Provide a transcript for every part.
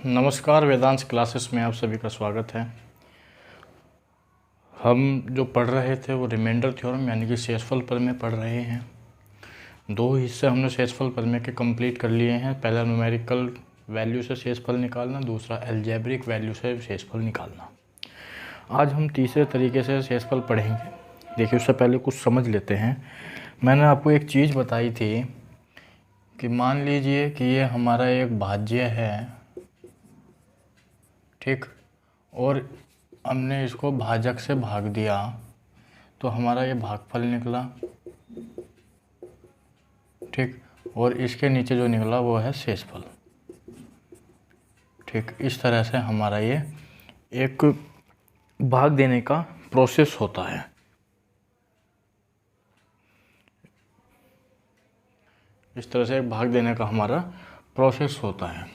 नमस्कार, वेदांश क्लासेस में आप सभी का स्वागत है। हम जो पढ़ रहे थे वो रिमाइंडर थ्योरम यानी कि शेषफल प्रमेय पढ़ रहे हैं। दो हिस्से हमने शेषफल प्रमेय के कंप्लीट कर लिए हैं। पहला न्यूमेरिकल वैल्यू से शेषफल निकालना, दूसरा अलजेब्रिक वैल्यू से शेषफल निकालना। आज हम तीसरे तरीके से शेषफल पढ़ेंगे। देखिए, उससे पहले कुछ समझ लेते हैं। मैंने आपको एक चीज़ बताई थी कि मान लीजिए कि ये हमारा एक भाज्य है, ठीक, और हमने इसको भाजक से भाग दिया तो हमारा ये भागफल निकला, ठीक, और इसके नीचे जो निकला वो है शेषफल। ठीक, इस तरह से हमारा ये एक भाग देने का प्रोसेस होता है। इस तरह से एक भाग देने का हमारा प्रोसेस होता है।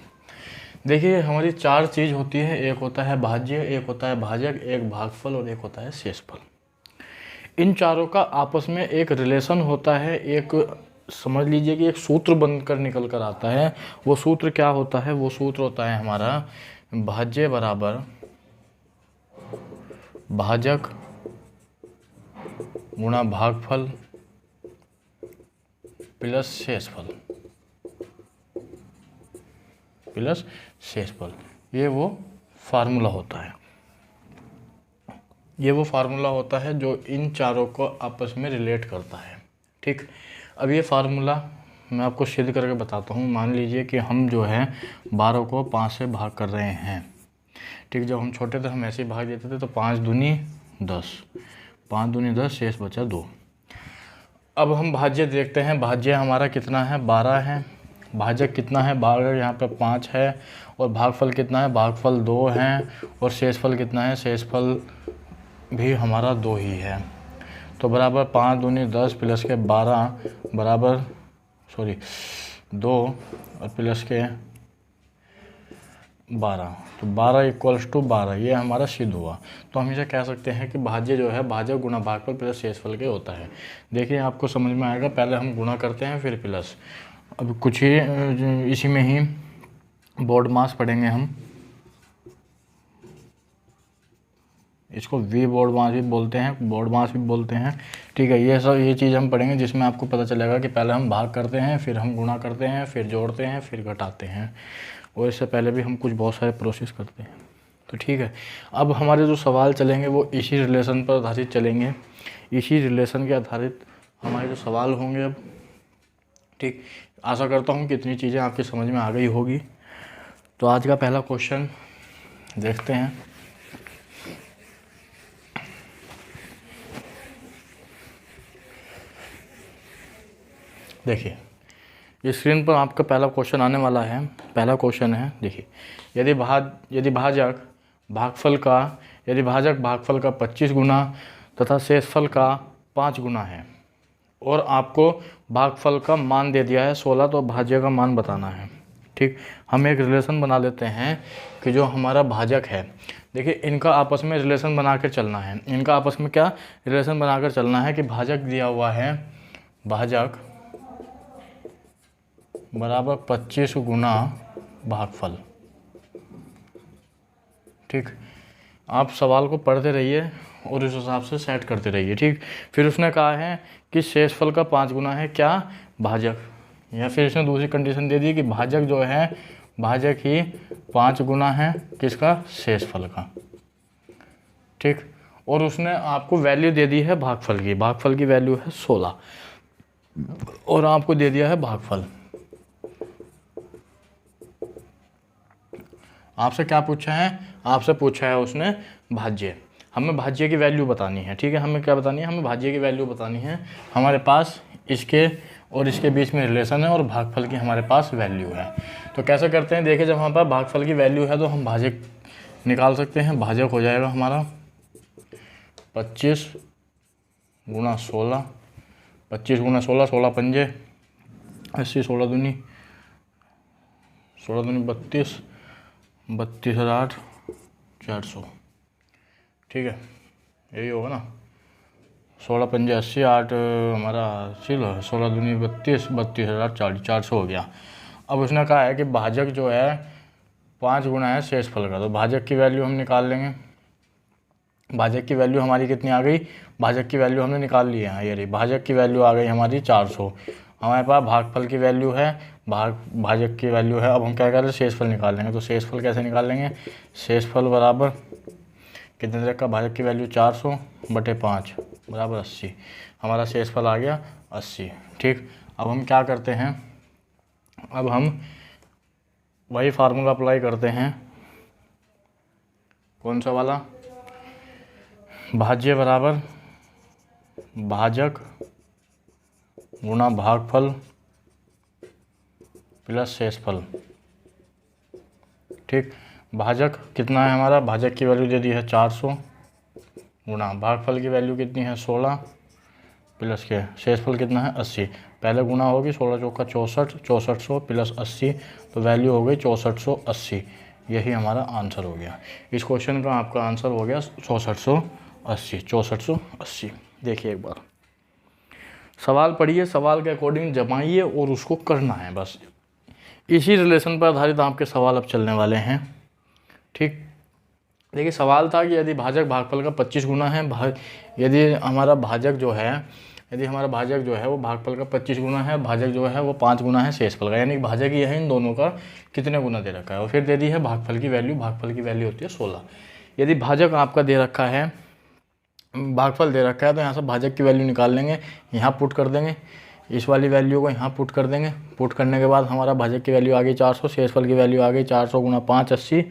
देखिए, हमारी चार चीज़ होती है। एक होता है भाज्य, एक होता है भाजक, एक भागफल और एक होता है शेषफल। इन चारों का आपस में एक रिलेशन होता है। एक समझ लीजिए कि एक सूत्र बनकर निकल कर आता है। वो सूत्र क्या होता है? वो सूत्र होता है हमारा भाज्य बराबर भाजक गुणा भागफल प्लस शेषफल प्लस शेषफल। ये वो फार्मूला होता है। ये वो फार्मूला होता है जो इन चारों को आपस में रिलेट करता है। ठीक, अब ये फार्मूला मैं आपको सिद्ध करके बताता हूँ। मान लीजिए कि हम जो है 12 को 5 से भाग कर रहे हैं। ठीक, जब हम छोटे थे हम ऐसे ही भाग देते थे, तो 5 दूनी 10, 5 दूनी 10, शेष बचा 2। अब हम भाज्य देखते हैं। भाज्य हमारा कितना है? 12 है। भाजक कितना है? 12, यहाँ पे 5 है। और भागफल कितना है? भागफल 2 है। और शेषफल कितना है? शेषफल भी हमारा 2 ही है। तो बराबर 5 दूनी 10 प्लस के 12 बराबर 2 और प्लस के 12, तो 12 इक्वल्स टू 12। ये हमारा सिद्ध हुआ। तो हम इसे कह सकते हैं कि भाज्य जो है भाजक गुणा भागफल प्लस शेषफल के होता है। देखिए, आपको समझ में आएगा। पहले हम गुणा करते हैं फिर प्लस। अब कुछ ही इसी में ही बोर्ड मास पढ़ेंगे हम। इसको वी बोर्ड मास भी बोलते हैं, बोर्ड मास भी बोलते हैं। ठीक है, ये चीज़ हम पढ़ेंगे जिसमें आपको पता चलेगा कि पहले हम भाग करते हैं, फिर हम गुणा करते हैं, फिर जोड़ते हैं, फिर घटाते हैं। और इससे पहले भी हम कुछ बहुत सारे प्रोसेस करते हैं। तो ठीक है, अब हमारे जो सवाल चलेंगे वो इसी रिलेशन पर आधारित चलेंगे। इसी रिलेशन के आधारित हमारे जो सवाल होंगे अब। ठीक, आशा करता हूँ कि इतनी चीज़ें आपकी समझ में आ गई होगी। तो आज का पहला क्वेश्चन देखते हैं। देखिए, स्क्रीन पर आपका पहला क्वेश्चन आने वाला है। पहला क्वेश्चन है, देखिए, यदि भाजक भागफल का 25 गुना तथा शेषफल का 5 गुना है और आपको भागफल का मान दे दिया है 16, तो भाज्य का मान बताना है। ठीक, हम एक रिलेशन बना लेते हैं कि जो हमारा भाजक है, देखिए, इनका आपस में रिलेशन बनाकर चलना है। इनका आपस में क्या रिलेशन बनाकर चलना है कि भाजक दिया हुआ है, भाजक बराबर 25 गुना भागफल। ठीक, आप सवाल को पढ़ते रहिए और इस हिसाब से सेट करते रहिए। ठीक, फिर उसने कहा है कि शेषफल का 5 गुना है क्या? भाजक। या फिर इसने दूसरी कंडीशन दे दी कि भाजक जो है भाजक ही 5 गुना है किसका? शेषफल का। ठीक, और उसने आपको वैल्यू दे दी है भागफल की। भागफल की वैल्यू है 16 और आपको दे दिया है भागफल। आपसे क्या पूछा है? आपसे पूछा है उसने भाज्य। हमें भाज्य की वैल्यू बतानी है। ठीक है, हमें क्या बतानी है? हमें भाज्य की वैल्यू बतानी है। हमारे पास इसके और इसके बीच में रिलेशन है और भागफल की हमारे पास वैल्यू है। तो कैसे करते हैं? देखिए, जब हमारे पास भागफल की वैल्यू है तो हम भाजक निकाल सकते हैं। भाजक हो जाएगा हमारा 25 गुणा 16, 25 गुणा 16, 16 पंजे 80, 16 दूनी 32, 32,400। ठीक है, यही होगा ना। 16 पंजे 80, 8 हमारा 16 दूनी 32, 32,400 हो गया। अब उसने कहा है कि भाजक जो है 5 गुना है शेषफल का, तो भाजक की वैल्यू हम निकाल लेंगे। भाजक की वैल्यू हमारी कितनी आ गई, भाजक की वैल्यू हमने निकाल ली है, ये रही भाजक की वैल्यू आ गई हमारी 400। हमारे पास भागफल की वैल्यू है, भाजक की वैल्यू है। अब हम क्या करें, शेषफल निकाल लेंगे। तो शेषफल कैसे निकाल लेंगे, शेषफल बराबर कितने तक का, भाजक की वैल्यू 400/5 बराबर 80। हमारा शेषफल आ गया 80। ठीक, अब हम क्या करते हैं, अब हम वही फार्मूला अप्लाई करते हैं। कौन सा वाला, भाज्य बराबर भाजक गुणा भागफल प्लस शेषफल। ठीक, भाजक कितना है हमारा, भाजक की वैल्यू दे दी है 400 गुणा भागफल की वैल्यू कितनी है 16 प्लस के शेषफल कितना है 80। पहले गुणा होगी 16 चौका 64, 6400 प्लस 80, तो वैल्यू हो गई 6480। यही हमारा आंसर हो गया। इस क्वेश्चन का आपका आंसर हो गया 6480, 6480। देखिए एक बार सवाल पढ़िए, सवाल के अकॉर्डिंग जमाइए और उसको करना है, बस इसी रिलेशन पर आधारित आपके सवाल अब चलने वाले हैं। ठीक, देखिए सवाल था कि यदि भाजक भागफल का 25 गुना है, यदि हमारा भाजक जो है वो भागफल का 25 गुना है, भाजक जो है वो 5 गुना है शेषफल का, यानी भाजक ये है इन दोनों का कितने गुना दे रखा है, और फिर दे दी है भागफल की वैल्यू। भागफल की वैल्यू होती है 16। यदि भाजक आपका दे रखा है, भागफल दे रखा है, तो यहाँ से भाजक की वैल्यू निकाल लेंगे, यहाँ पुट कर देंगे, इस वाली वैल्यू को यहाँ पुट कर देंगे। पुट करने के बाद हमारा भाजक की वैल्यू आ गई 400, शेषफल की वैल्यू आ गई 400 गुना 5 80,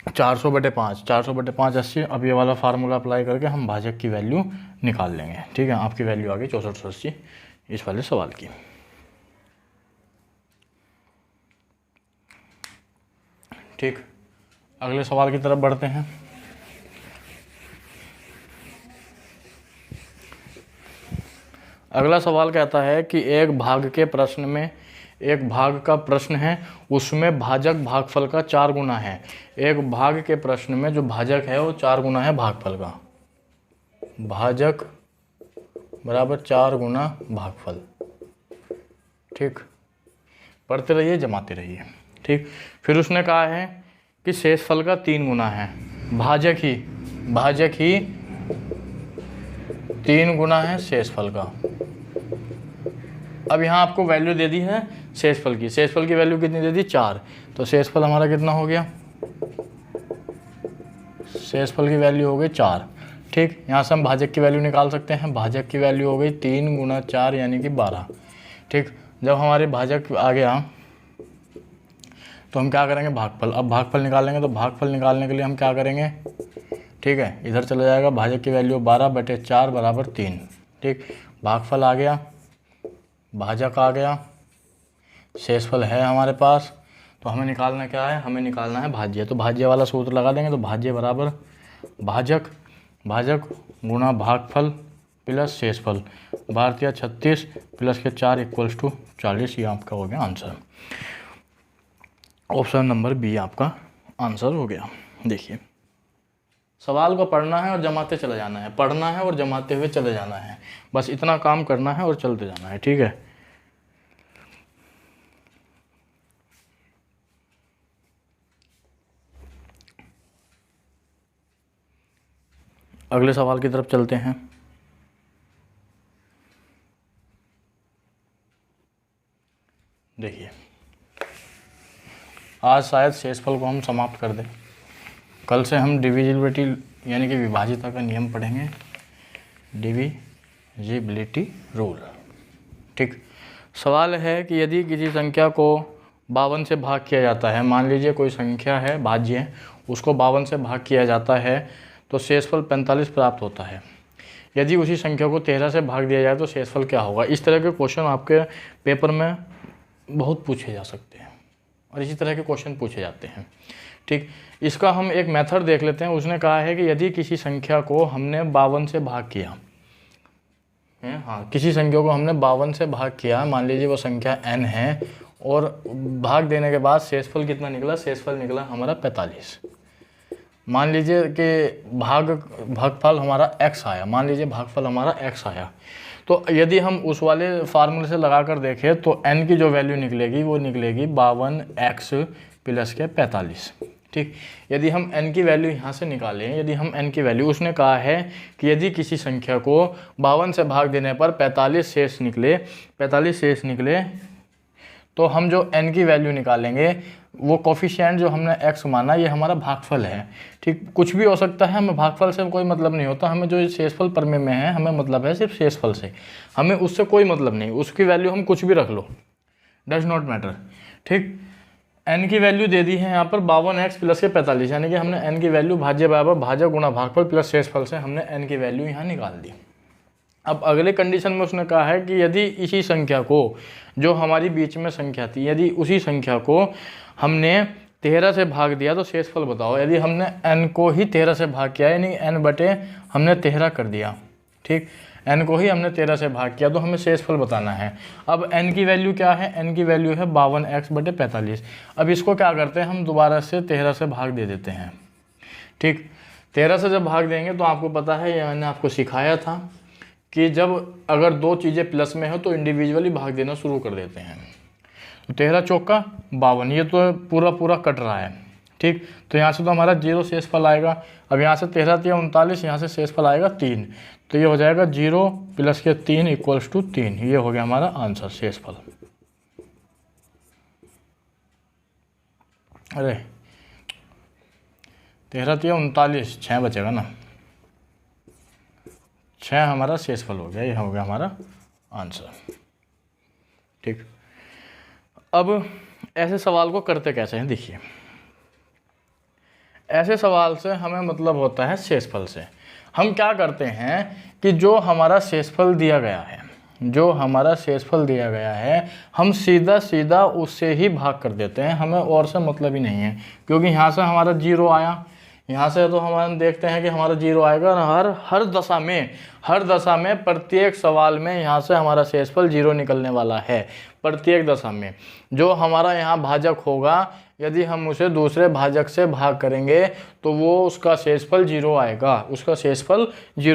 400/5, 400/5 80। अब ये वाला फार्मूला अप्लाई करके हम भाजक की वैल्यू निकाल लेंगे। ठीक है, आपकी वैल्यू आ गई 6480 इस वाले सवाल की। ठीक, अगले सवाल की तरफ बढ़ते हैं। अगला सवाल कहता है कि एक भाग के प्रश्न में, एक भाग का प्रश्न है, उसमें भाजक भागफल का 4 गुना है। एक भाग के प्रश्न में जो भाजक है वो 4 गुना है भागफल का, भाजक बराबर 4 गुना भागफल। ठीक, पढ़ते रहिए, जमाते रहिए। ठीक, फिर उसने कहा है कि शेषफल का 3 गुना है, भाजक ही 3 गुना है शेषफल का। अब यहाँ आपको वैल्यू दे दी है शेषफल की, शेषफल की वैल्यू कितनी दे दी 4, तो शेषफल हमारा कितना हो गया, शेषफल की वैल्यू हो गई 4। ठीक, यहाँ से हम भाजक की वैल्यू निकाल सकते हैं। भाजक की वैल्यू हो गई 3 गुना 4 यानी कि 12। ठीक, जब हमारे भाजक आ गया तो हम क्या करेंगे, भागफल। अब भागफल निकालेंगे, तो भागफल निकालने के लिए हम क्या करेंगे, ठीक है, इधर चला जाएगा, भाजक की वैल्यू 12/4 बराबर 3। ठीक, भागफल आ गया, भाजक आ गया, शेषफल है हमारे पास, तो हमें निकालना क्या है, हमें निकालना है भाज्य। तो भाज्य वाला सूत्र लगा देंगे, तो भाज्य बराबर भाजक गुणा भागफल प्लस शेषफल, 12 36 प्लस के 4 = 40। ये आपका हो गया आंसर। ऑप्शन नंबर बी आपका आंसर हो गया। देखिए सवाल को पढ़ना है और जमाते चले जाना है, पढ़ना है और जमाते हुए चले जाना है, बस इतना काम करना है और चलते जाना है। ठीक है, अगले सवाल की तरफ चलते हैं। देखिए आज शायद शेषफल को हम समाप्त कर दें, कल से हम डिविजिबिलिटी यानी कि विभाज्यता का नियम पढ़ेंगे, डिविजिबिलिटी रूल। ठीक, सवाल है कि यदि किसी संख्या को 52 से भाग किया जाता है, मान लीजिए कोई संख्या है भाज्य है, उसको 52 से भाग किया जाता है तो शेषफल 45 प्राप्त होता है। यदि उसी संख्या को 13 से भाग दिया जाए तो शेषफल क्या होगा। इस तरह के क्वेश्चन आपके पेपर में बहुत पूछे जा सकते हैं और इसी तरह के क्वेश्चन पूछे जाते हैं। ठीक, इसका हम एक मेथड देख लेते हैं। उसने कहा है कि यदि किसी संख्या को हमने 52 से भाग किया, हाँ किसी संख्या को हमने 52 से भाग किया, मान लीजिए वो संख्या n है, और भाग देने के बाद शेषफल कितना निकला, शेषफल निकला हमारा 45। मान लीजिए कि भागफल हमारा x आया, मान लीजिए भागफल हमारा x आया, तो यदि हम उस वाले फार्मूले से लगा कर देखें तो n की जो वैल्यू निकलेगी वो निकलेगी 52x प्लस के 45। ठीक, यदि हम n की वैल्यू यहाँ से निकालें, यदि हम n की वैल्यू, उसने कहा है कि यदि किसी संख्या को 52 से भाग देने पर 45 शेष निकले तो हम जो n की वैल्यू निकालेंगे वो कोफिशिएंट जो हमने x माना ये हमारा भागफल है। ठीक, कुछ भी हो सकता है, हमें भागफल से कोई मतलब नहीं होता, हमें जो शेषफल प्रमेय में है हमें मतलब है सिर्फ शेषफल से, हमें उससे कोई मतलब नहीं, उसकी वैल्यू हम कुछ भी रख लो, डज नॉट मैटर। ठीक, n की वैल्यू दे दी है यहाँ पर 52x प्लस के 45, यानी कि हमने n की वैल्यू भाज्य बराबर भाजक गुणा भागफल प्लस शेषफल से हमने n की वैल्यू यहाँ निकाल दी। अब अगले कंडीशन में उसने कहा है कि यदि इसी संख्या को, जो हमारी बीच में संख्या थी, यदि उसी संख्या को हमने 13 से भाग दिया तो शेषफल बताओ। यदि हमने n को ही 13 से भाग किया, यानी n बटे हमने 13 कर दिया, ठीक, n को ही हमने 13 से भाग किया तो हमें शेषफल बताना है। अब n की वैल्यू क्या है, n की वैल्यू है 52x बटे 45। अब इसको क्या करते हैं, हम दोबारा से 13 से भाग दे देते हैं। ठीक, 13 से जब भाग देंगे तो आपको पता है, ये मैंने आपको सिखाया था कि जब अगर दो चीज़ें प्लस में हो तो इंडिविजुअली भाग देना शुरू कर देते हैं। तो 13 चौका 52, ये तो पूरा कट रहा है। ठीक, तो यहाँ से तो हमारा 0 शेषफल आएगा। अब यहाँ से 13 3 39, यहाँ से शेषफल आएगा 3, तो ये हो जाएगा 0 प्लस के 3 इक्वल्स टू 3। ये हो गया हमारा आंसर, शेषफल। अरे 13 3 39, 6 बचेगा ना, 6 हमारा शेषफल हो गया, ये हो गया हमारा आंसर। ठीक, अब ऐसे सवाल को करते कैसे हैं, देखिए ऐसे सवाल से हमें मतलब होता है शेषफल से। हम क्या करते हैं कि जो हमारा शेषफल दिया गया है, हम सीधा उससे ही भाग कर देते हैं, हमें और से मतलब ही नहीं है। क्योंकि यहाँ से हमारा 0 आया, यहाँ से तो हम देखते हैं कि हमारा 0 आएगा, और हर दशा में प्रत्येक सवाल में यहाँ से हमारा शेषफल 0 निकलने वाला है। प्रत्येक दशा में जो हमारा यहाँ भाजक होगा, यदि हम उसे दूसरे भाजक से भाग करेंगे तो वो उसका शेषफल 0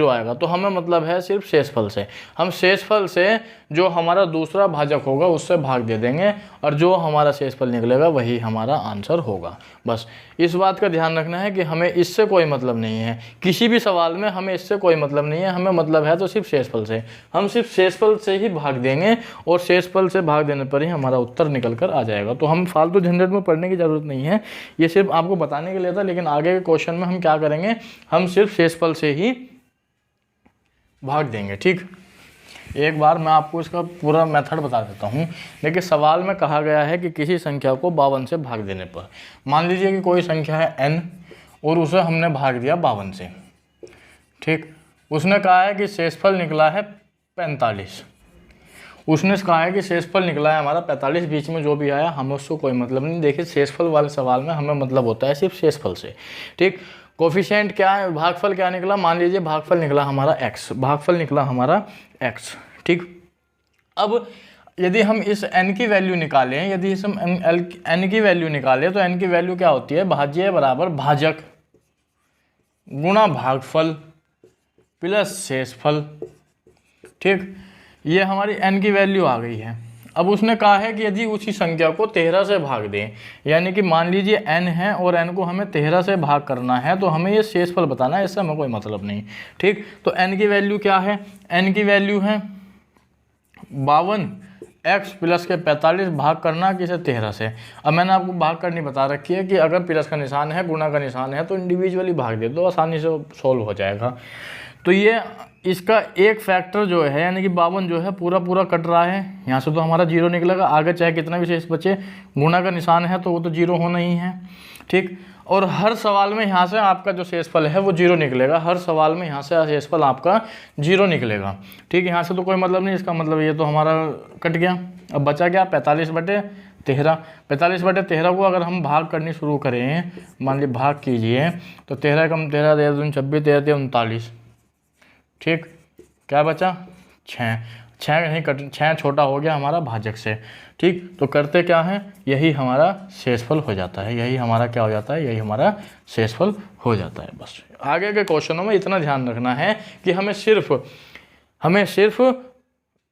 आएगा। तो हमें मतलब है सिर्फ शेषफल से। हम शेषफल से जो हमारा दूसरा भाजक होगा उससे भाग दे देंगे, और जो हमारा शेषफल निकलेगा वही हमारा आंसर होगा। बस इस बात का ध्यान रखना है कि हमें इससे कोई मतलब नहीं है, किसी भी सवाल में हमें इससे कोई मतलब नहीं है, हमें मतलब है तो सिर्फ शेषफल से। हम सिर्फ शेषफल से ही भाग देंगे और शेषफल से भाग देने पर ही हमारा उत्तर निकल कर आ जाएगा। तो हम फालतू झंझट में पढ़ने की ज़रूरत नहीं है, ये सिर्फ आपको बताने के लिए था। लेकिन आगे के क्वेश्चन में हम क्या करेंगे, हम सिर्फ शेषफल से ही भाग देंगे। ठीक, एक बार मैं आपको इसका पूरा मेथड बता देता हूँ। देखिए सवाल में कहा गया है कि किसी संख्या को 52 से भाग देने पर, मान लीजिए कि कोई संख्या है n और उसे हमने भाग दिया 52 से। ठीक, उसने कहा है कि शेषफल निकला है 45। उसने कहा है कि शेषफल निकला है हमारा 45, बीच में जो भी आया हमें उसको कोई मतलब नहीं। देखिए शेषफल वाले सवाल में हमें मतलब होता है सिर्फ शेषफल से। ठीक, कोफिशिएंट क्या है, भागफल क्या निकला, मान लीजिए भागफल निकला हमारा x, ठीक। अब यदि हम इस n की वैल्यू निकालें, यदि इस हम n की वैल्यू निकालें तो n की वैल्यू क्या होती है, भाज्य बराबर भाजक गुणा भागफल प्लस शेषफल। ठीक, ये हमारी n की वैल्यू आ गई है। अब उसने कहा है कि यदि उसी संख्या को 13 से भाग दें, यानी कि मान लीजिए n है और n को हमें 13 से भाग करना है, तो हमें ये शेषफल बताना है, इससे हमें कोई मतलब नहीं। ठीक, तो n की वैल्यू क्या है, n की वैल्यू है 52x प्लस के 45, भाग करना किसे 13 से। अब मैंने आपको भाग करनी बता रखी है कि अगर प्लस का निशान है, गुणा का निशान है तो इंडिविजुअली भाग दे दो, आसानी से सोल्व हो जाएगा। तो ये इसका एक फैक्टर जो है, यानी कि 52 जो है पूरा कट रहा है, यहाँ से तो हमारा 0 निकलेगा, आगे चाहे कितना भी शेष बचे, गुणा का निशान है तो वो तो 0 होना ही है। ठीक, और हर सवाल में यहाँ से आपका जो शेषफल है वो 0 निकलेगा, हर सवाल में यहाँ से शेषफल आपका 0 निकलेगा। ठीक, यहाँ से तो कोई मतलब नहीं, इसका मतलब ये तो हमारा कट गया। अब बचा क्या, 45/13। 45/13 को अगर हम भाग करनी शुरू करें, मान लीजिए भाग कीजिए, तो 13 कम 13 13 दूनी 26, 13 13 39। ठीक, क्या बचा 6 नहीं कट, 6 छोटा हो गया हमारा भाजक से। ठीक, तो करते क्या है, यही हमारा शेषफल हो जाता है, यही हमारा क्या हो जाता है, यही हमारा शेषफल हो जाता है। बस आगे के क्वेश्चनों में इतना ध्यान रखना है कि हमें सिर्फ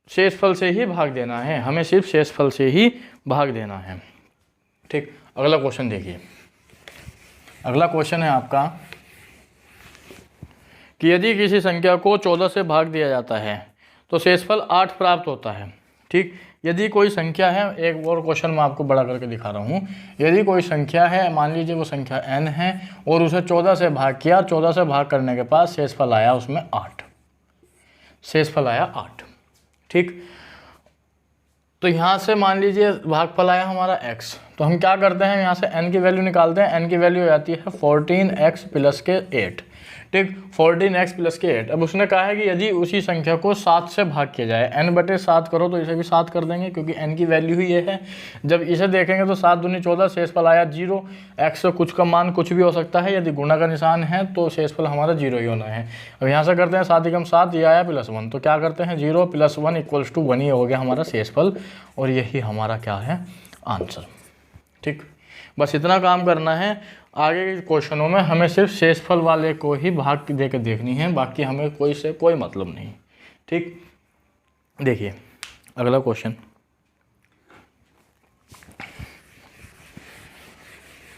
शेषफल से ही भाग देना है, हमें सिर्फ शेषफल से ही भाग देना है। ठीक, अगला क्वेश्चन देखिए। अगला क्वेश्चन है आपका कि यदि किसी संख्या को 14 से भाग दिया जाता है तो शेषफल 8 प्राप्त होता है। ठीक, यदि कोई संख्या है, एक और क्वेश्चन मैं आपको बड़ा करके दिखा रहा हूँ। यदि कोई संख्या है, मान लीजिए वो संख्या n है और उसे 14 से भाग किया, 14 से भाग करने के बाद शेषफल आया उसमें 8, शेषफल आया 8। ठीक, तो यहाँ से मान लीजिए भागफल आया हमारा x, तो हम क्या करते हैं, यहाँ से n की वैल्यू निकालते हैं। n की वैल्यू हो जाती है 14x प्लस के 8। ठीक, 14x प्लस के 8। अब उसने कहा है कि यदि उसी संख्या को 7 से भाग किया जाए, n/7 करो तो इसे भी 7 कर देंगे क्योंकि n की वैल्यू ही ये है। जब इसे देखेंगे तो 7 दूनी 14, शेषफल आया 0। x से कुछ का मान कुछ भी हो सकता है, यदि गुणा का निशान है तो शेषफल हमारा 0 ही होना है। अब यहाँ से करते हैं 7 एकम 7, ये आया +1, तो क्या करते हैं 0 + 1 = 1 ही हो गया हमारा शेषफल, और यही हमारा क्या है, आंसर। ठीक, बस इतना काम करना है। आगे के क्वेश्चनों में हमें सिर्फ शेषफल वाले को ही भाग दे के देखनी है, बाकी हमें कोई से कोई मतलब नहीं। ठीक, देखिए अगला क्वेश्चन।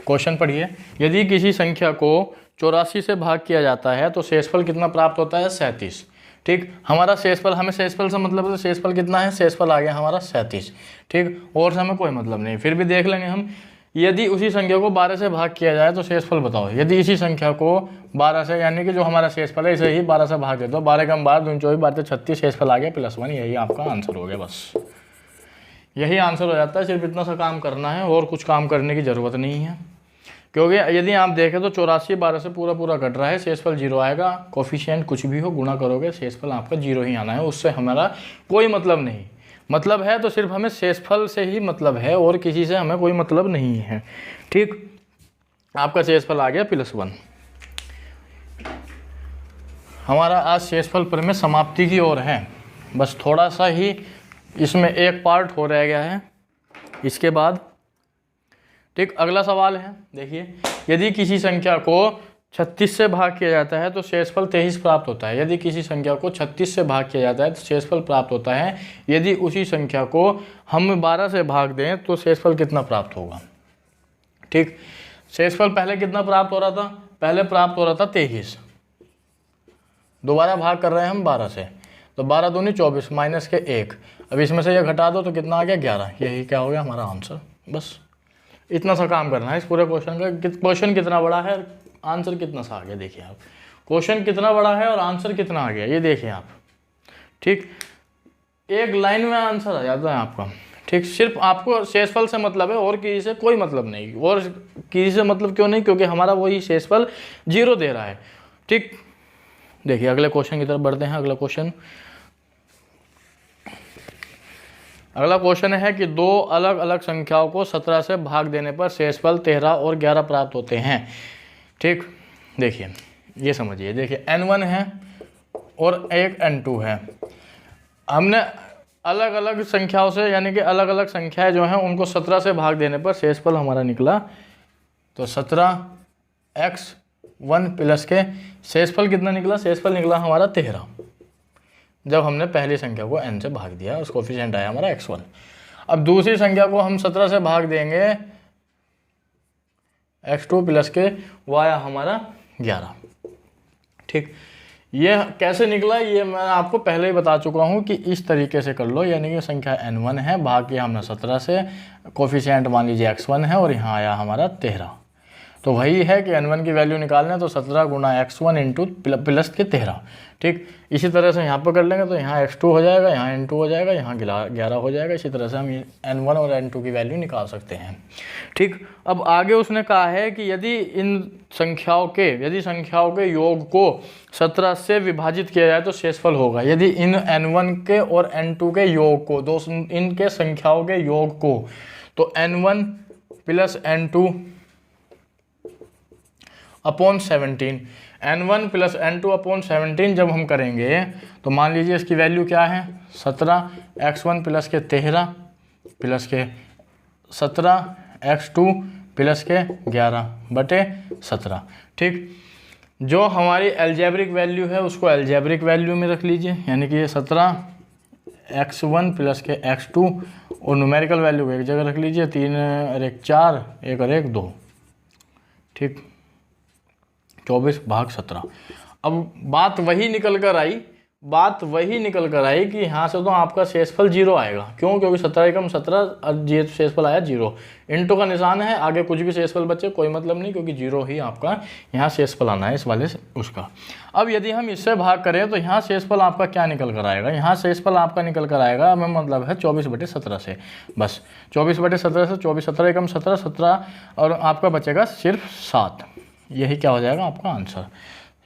क्वेश्चन पढ़िए। यदि किसी संख्या को 84 से भाग किया जाता है तो शेषफल कितना प्राप्त होता है, 37। ठीक, हमारा शेषफल, हमें शेषफल से मतलब है, तो शेषफल कितना है, शेषफल आ गया हमारा 37। ठीक, और से हमें कोई मतलब नहीं, फिर भी देख लेंगे हम। यदि उसी संख्या को 12 से भाग किया जाए तो शेषफल बताओ। यदि इसी संख्या को 12 से, यानी कि जो हमारा शेषफल है, इसे ही 12 से भाग दे दो, 12 कम 12 दूनी 24 12 36, शेषफल आ गया +1। यही आपका आंसर हो गया, बस यही आंसर हो जाता है। सिर्फ इतना सा काम करना है और कुछ काम करने की ज़रूरत नहीं है, क्योंकि यदि आप देखें तो 84 12 से पूरा पूरा कट रहा है, शेषफल 0 आएगा। कोफिशिएंट कुछ भी हो, गुणा करोगे शेषफल आपका 0 ही आना है, उससे हमारा कोई मतलब नहीं। मतलब है तो सिर्फ हमें शेषफल से ही मतलब है, और किसी से हमें कोई मतलब नहीं है। ठीक, आपका शेषफल आ गया +1। हमारा आज शेषफल पर में समाप्ति की ओर है, बस थोड़ा सा ही इसमें एक पार्ट हो रह गया है इसके बाद। ठीक, अगला सवाल है, देखिए। यदि किसी संख्या को 36 से भाग किया जाता है तो शेषफल 23 प्राप्त होता है। यदि किसी संख्या को 36 से भाग किया जाता है तो शेषफल प्राप्त होता है। यदि उसी संख्या को हम 12 से भाग दें तो शेषफल कितना प्राप्त होगा। ठीक, शेषफल पहले कितना प्राप्त हो रहा था, पहले प्राप्त हो रहा था 23, दोबारा भाग कर रहे हैं हम 12 से, तो 12 दूनी 24 माइनस के 1। अब इसमें से ये घटा दो तो कितना आ गया, 11। यही क्या हो गया हमारा आंसर। बस इतना सा काम करना है इस पूरे क्वेश्चन का। क्वेश्चन कितना बड़ा है, आंसर कितना सा आ गया, देखिए आप। क्वेश्चन कितना बड़ा है और आंसर कितना आ गया, ये देखिए आप। ठीक, एक लाइन में आंसर आ जाता है आपका। ठीक, सिर्फ आपको शेषफल से मतलब है और किसी से कोई मतलब नहीं। और किसी से मतलब क्यों नहीं, क्योंकि हमारा वही शेषफल 0 दे रहा है। ठीक, देखिए अगले क्वेश्चन की तरफ बढ़ते हैं। अगला क्वेश्चन है कि दो अलग अलग संख्याओं को 17 से भाग देने पर शेषफल 13 और 11 प्राप्त होते हैं। ठीक, देखिए ये समझिए, देखिए n1 है और एक n2 है। हमने अलग अलग संख्याओं से, यानी कि अलग अलग संख्याएं जो हैं उनको 17 से भाग देने पर शेषफल हमारा निकला, तो 17x1 प्लस के शेषफल कितना निकला, शेषफल निकला हमारा 13, जब हमने पहली संख्या को n से भाग दिया, उसको कोफिशिएंट आया हमारा x1। अब दूसरी संख्या को हम 17 से भाग देंगे, x2 प्लस के वो आया हमारा 11। ठीक, ये कैसे निकला ये मैं आपको पहले ही बता चुका हूँ कि इस तरीके से कर लो, यानी कि संख्या n1 है, भाग किया हमने 17 से, कोफिशिएंट मान लीजिए x1 है और यहाँ आया हमारा 13। तो वही है कि n1 की वैल्यू निकालना है, तो 17 गुना x1 इंटू प्लस के 13। ठीक, इसी तरह से यहाँ पर कर लेंगे तो यहाँ x2 हो जाएगा, यहाँ n2 हो जाएगा, यहाँ 11 हो जाएगा। इसी तरह से हम n1 और n2 की वैल्यू निकाल सकते हैं। ठीक, अब आगे उसने कहा है कि यदि संख्याओं के योग को 17 से विभाजित किया जाए तो शेषफल होगा। यदि इन n1 के और n2 के योग को, इनके संख्याओं के योग को, तो n1 plus n2 upon 17, n1 plus n2 upon 17 जब हम करेंगे तो मान लीजिए इसकी वैल्यू क्या है, 17 x1 प्लस के 13 प्लस के 17 x2 प्लस के 11 बटे 17। ठीक, जो हमारी अलजेब्रिक वैल्यू है उसको अलजेब्रिक वैल्यू में रख लीजिए, यानी कि ये 17 x1 प्लस के x2 और न्यूमेरिकल वैल्यू को एक जगह रख लीजिए, 3 और 1 4, 1 और 1 2, ठीक, 24/17। अब बात वही निकल कर आई कि यहाँ से तो आपका शेषफल 0 आएगा। क्यों? क्योंकि 17 एकम 17 और ये शेषफल आया 0, इंटू का निशान है, आगे कुछ भी शेषफल बचे कोई मतलब नहीं, क्योंकि 0 ही आपका यहाँ शेषफल आना है इस वाले से उसका। अब यदि हम इससे भाग करें तो यहाँ शेषफल आपका क्या निकल कर आएगा? यहाँ शेषफल आपका निकल कर आएगा, हमें मतलब है 24/17 से, बस 24/17 से 24, 17 एकम 17, 17 और आपका बचेगा सिर्फ 7। यही क्या हो जाएगा आपका आंसर,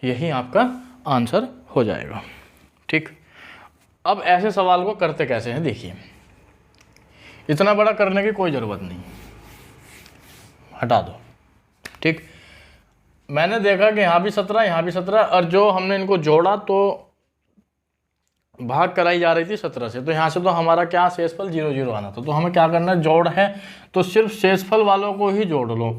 यही आपका आंसर हो जाएगा, ठीक। अब ऐसे सवाल को करते कैसे हैं देखिए, इतना बड़ा करने की कोई ज़रूरत नहीं, हटा दो, ठीक। मैंने देखा कि यहाँ भी 17, यहाँ भी 17, और जो हमने इनको जोड़ा तो भाग कराई जा रही थी 17 से, तो यहाँ से तो हमारा क्या शेषफल 0 0 आना था। तो हमें क्या करना है, जोड़ है तो सिर्फ शेषफल वालों को ही जोड़ लो।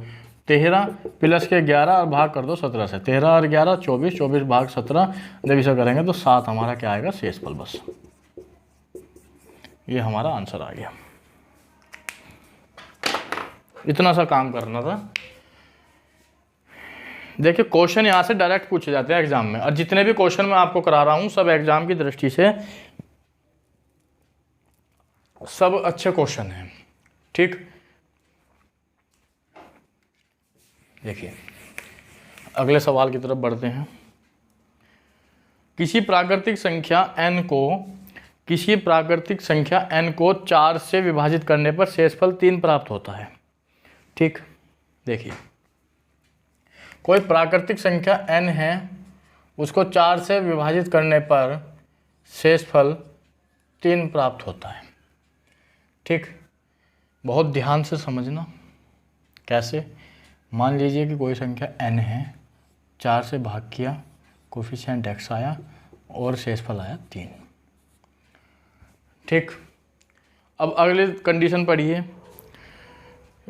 13 प्लस के 11 और भाग कर दो 17 से, 13 और 11 24, 24/17, जब इसे करेंगे तो 7 हमारा क्या आएगा शेषफल, बस ये हमारा आंसर आ गया। इतना सा काम करना था। देखिए क्वेश्चन यहाँ से डायरेक्ट पूछे जाते हैं एग्जाम में, और जितने भी क्वेश्चन मैं आपको करा रहा हूँ सब एग्जाम की दृष्टि से सब अच्छे क्वेश्चन हैं, ठीक। देखिए अगले सवाल की तरफ बढ़ते हैं। किसी प्राकृतिक संख्या n को 4 से विभाजित करने पर शेषफल 3 प्राप्त होता है, ठीक। देखिए कोई प्राकृतिक संख्या n है, उसको 4 से विभाजित करने पर शेषफल 3 प्राप्त होता है, ठीक। बहुत ध्यान से समझना कैसे। मान लीजिए कि कोई संख्या n है, 4 से भाग किया, कोफिशिएंट x आया और शेषफल आया 3, ठीक। अब अगले कंडीशन पढ़िए,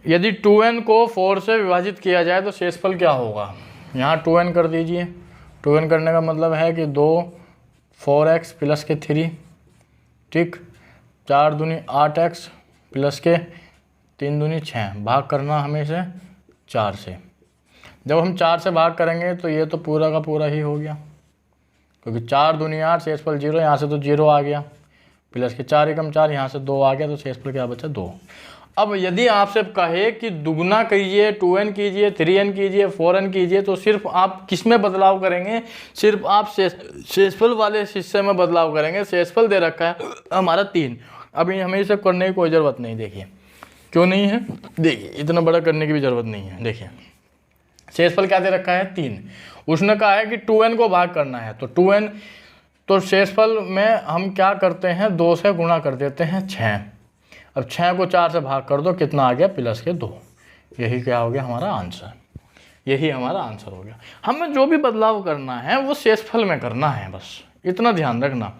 यदि 2n को 4 से विभाजित किया जाए तो शेषफल क्या होगा। यहाँ 2n कर दीजिए, 2n करने का मतलब है कि 2 4x प्लस के 3, ठीक, 4 दूनी 8x प्लस के 3 दूनी 6, भाग करना हमेशा 4 से। जब हम 4 से भाग करेंगे तो ये तो पूरा का पूरा ही हो गया, क्योंकि 4 दूनी 8, शेषफल 0, यहाँ से तो 0 आ गया, प्लस के 4 एकम 4, यहाँ से 2 आ गया, तो शेषफल क्या बचा 2। अब यदि आपसे कहे कि दुगना कीजिए, 2n कीजिए, 3n कीजिए, 4n कीजिए, तो सिर्फ आप किस में बदलाव करेंगे, सिर्फ आप शेषफल वाले हिस्से में बदलाव करेंगे। शेषफल दे रखा है हमारा 3, अभी हमें इसे करने की कोई ज़रूरत नहीं। देखिए क्यों नहीं है, देखिए इतना बड़ा करने की भी ज़रूरत नहीं है। देखिए शेषफल क्या दे रखा है 3, उसने कहा है कि 2n को भाग करना है, तो 2n, तो शेषफल में हम क्या करते हैं 2 से गुणा कर देते हैं 6। अब 6 को 4 से भाग कर दो, कितना आ गया प्लस के 2। यही क्या हो गया हमारा आंसर, यही हमारा आंसर हो गया। हमें जो भी बदलाव करना है वो शेषफल में करना है, बस इतना ध्यान रखना।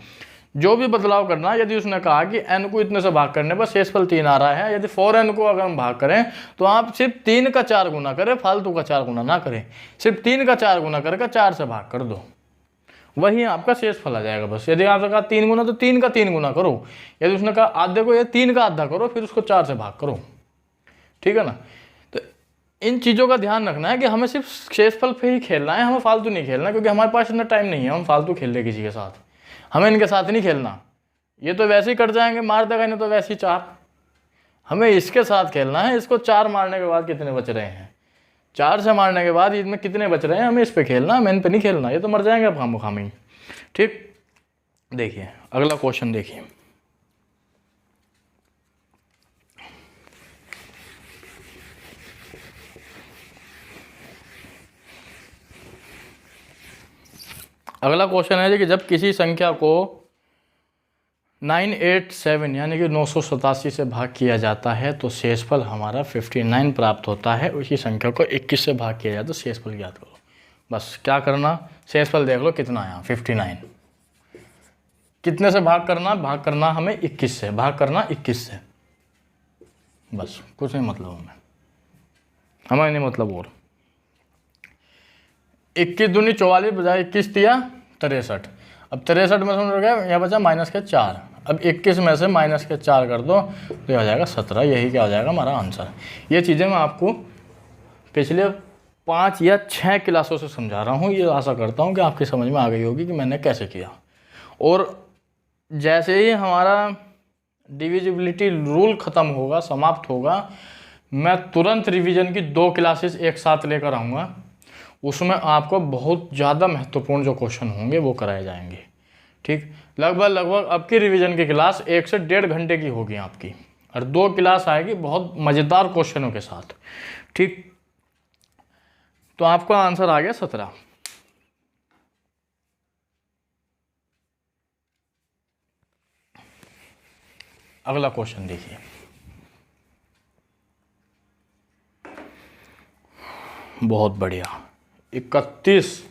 जो भी बदलाव करना है, यदि उसने कहा कि n को इतने से भाग करने पर शेषफल 3 आ रहा है, यदि 4n को अगर हम भाग करें तो आप सिर्फ 3 का 4 गुना करें, फालतू का 4 गुना ना करें, सिर्फ 3 का 4 गुना करके 4 से भाग कर दो, वही आपका शेषफल आ जाएगा। बस यदि आपने कहा 3 गुना तो 3 का 3 गुना करो, यदि उसने कहा आधे को, ये 3 का आधा करो, फिर उसको 4 से भाग करो, ठीक है ना। तो इन चीज़ों का ध्यान रखना है कि हमें सिर्फ शेषफल पे ही खेलना है, हमें फालतू नहीं खेलना, क्योंकि हमारे पास इतना टाइम नहीं है हम फालतू खेल ले किसी के साथ। हमें इनके साथ नहीं खेलना, ये तो वैसे ही कट जाएंगे, मार देगा इन्हें तो वैसे ही 4। हमें इसके साथ खेलना है। इसको 4 मारने के बाद कितने बच रहे हैं, 4 से मारने के बाद इसमें कितने बच रहे हैं, हमें इस पे खेलना, हमें इन पे नहीं खेलना, ये तो मर जाएंगे अब हम खामी, ठीक। देखिए अगला क्वेश्चन देखिए, अगला क्वेश्चन है कि जब किसी संख्या को 987 यानी कि 987 से भाग किया जाता है तो शेषफल हमारा 59 प्राप्त होता है। उसी संख्या को 21 से भाग किया जाए तो शेषफल ज्ञात करो। बस क्या करना, शेषफल देख लो कितना आया 59। कितने से भाग करना हमें 21 से, भाग करना 21 से, बस कुछ नहीं मतलब हमें नहीं मतलब। और 21 दूनी 44 बजाय 21 दिया 63। अब 63 में समझ गया, यहाँ बचा माइनस के 4, अब 21 में से माइनस के 4 कर दो तो ये हो जाएगा 17। यही क्या हो जाएगा हमारा आंसर। ये चीज़ें मैं आपको पिछले 5 या 6 क्लासों से समझा रहा हूँ। ये आशा करता हूँ कि आपकी समझ में आ गई होगी कि मैंने कैसे किया। और जैसे ही हमारा डिविजिबिलिटी रूल ख़त्म होगा, समाप्त होगा, मैं तुरंत रिवीजन की 2 क्लासेस एक साथ लेकर आऊँगा। उसमें आपको बहुत ज़्यादा महत्वपूर्ण जो क्वेश्चन होंगे वो कराए जाएंगे। ठीक, लगभग आपकी रिवीजन की क्लास 1 से 1.5 घंटे की होगी आपकी, और 2 क्लास आएगी बहुत मज़ेदार क्वेश्चनों के साथ। ठीक, तो आपका आंसर आ गया 17। अगला क्वेश्चन देखिए, बहुत बढ़िया। 31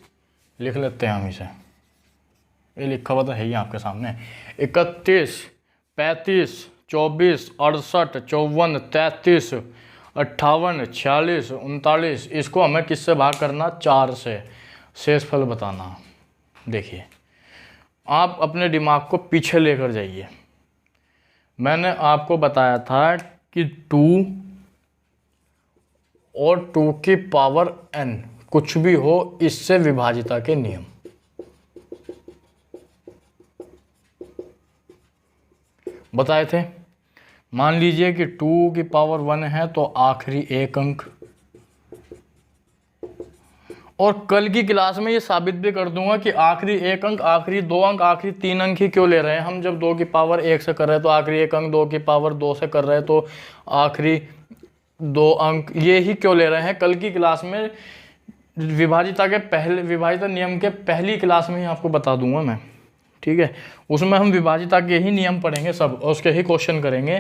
लिख लेते हैं हम इसे, ये लिखा हुआ तो है ही आपके सामने। 31, 35, 24, 68, 54, 33, 58, 46, 39, इसको हमें किससे भाग करना? 4 से। शेषफल बताना। देखिए, आप अपने दिमाग को पीछे लेकर जाइए। मैंने आपको बताया था कि 2 और 2 की पावर n कुछ भी हो, इससे विभाजिता के नियम। बताए थे। मान लीजिए कि 2 की पावर 1 है तो आखिरी एक अंक, और कल की क्लास में ये साबित भी कर दूंगा कि आखिरी एक अंक, आखिरी 2 अंक, आखिरी 3 अंक ही क्यों ले रहे हैं हम। जब 2 की पावर 1 से कर रहे हैं तो आखिरी एक अंक, 2 की पावर 2 से कर रहे हैं तो आखिरी 2 अंक, ये ही क्यों ले रहे हैं। कल की क्लास में विभाजिता नियम के पहली क्लास में ही आपको बता दूंगा मैं। ठीक है, उसमें हम विभाजिता के ही नियम पढ़ेंगे सब, और उसके ही क्वेश्चन करेंगे।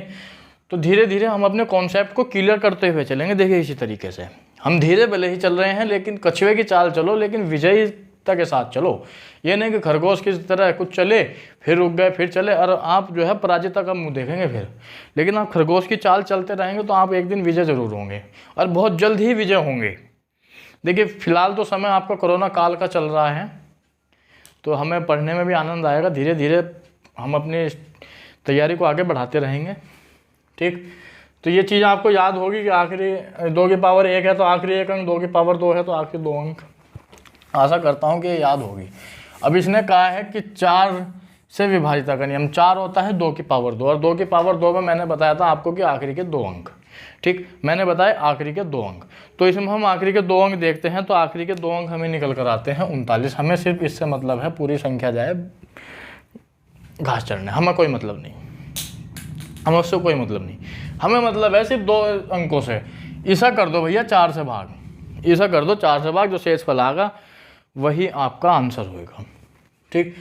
तो धीरे धीरे हम अपने कॉन्सेप्ट को क्लियर करते हुए चलेंगे। देखिए, इसी तरीके से हम धीरे भले ही चल रहे हैं, लेकिन कछुए की चाल चलो, लेकिन विजयीता के साथ चलो। ये नहीं कि खरगोश की तरह कुछ चले फिर रुक गए फिर चले, और आप जो है पराजिता का मुंह देखेंगे फिर। लेकिन आप खरगोश की चाल चलते रहेंगे तो आप एक दिन विजय जरूर होंगे, और बहुत जल्द ही विजय होंगे। देखिए, फिलहाल तो समय आपका कोरोना काल का चल रहा है, तो हमें पढ़ने में भी आनंद आएगा। धीरे धीरे हम अपनी तैयारी को आगे बढ़ाते रहेंगे। ठीक, तो ये चीज़ आपको याद होगी कि आखिरी 2 की पावर 1 है तो आखिरी एक अंक, 2 की पावर 2 है तो आखिरी 2 अंक। आशा करता हूँ कि ये याद होगी। अब इसने कहा है कि 4 से विभाजिता का नियम। 4 होता है 2 की पावर 2, और 2 की पावर 2 में मैंने बताया था आपको कि आखिरी के 2 अंक। ठीक, मैंने बताया आखिरी के 2 अंक। तो इसमें हम आखिरी के 2 अंक देखते हैं, तो आखिरी के 2 अंक हमें निकल कर आते हैं 39। हमें सिर्फ इससे मतलब है पूरी संख्या जाए घास चढ़ने, हमें कोई मतलब नहीं, हमें उससे कोई मतलब नहीं। हमें मतलब है सिर्फ 2 अंकों से। ऐसा कर दो भैया 4 से भाग, ऐसा कर दो 4 से भाग, जो शेषफल आएगा वही आपका आंसर होगा। ठीक,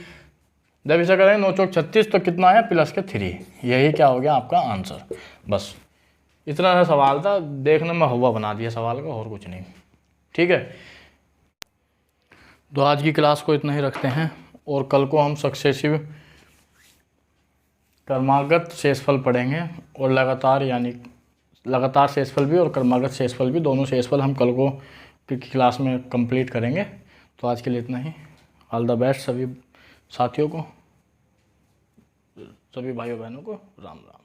जब ऐसा करेंगे 9 चौक 36 तो कितना है प्लस के 3, यही क्या हो गया आपका आंसर। बस इतना सा सवाल था, देखने में हुआ बना दिया सवाल का, और कुछ नहीं। ठीक है, तो आज की क्लास को इतना ही रखते हैं, और कल को हम सक्सेसिव क्रमागत शेषफल पढ़ेंगे, और लगातार शेषफल भी और क्रमागत शेषफल भी, दोनों शेषफल हम कल को की क्लास में कंप्लीट करेंगे। तो आज के लिए इतना ही। ऑल द बेस्ट सभी साथियों को, सभी भाइयों बहनों को। राम राम।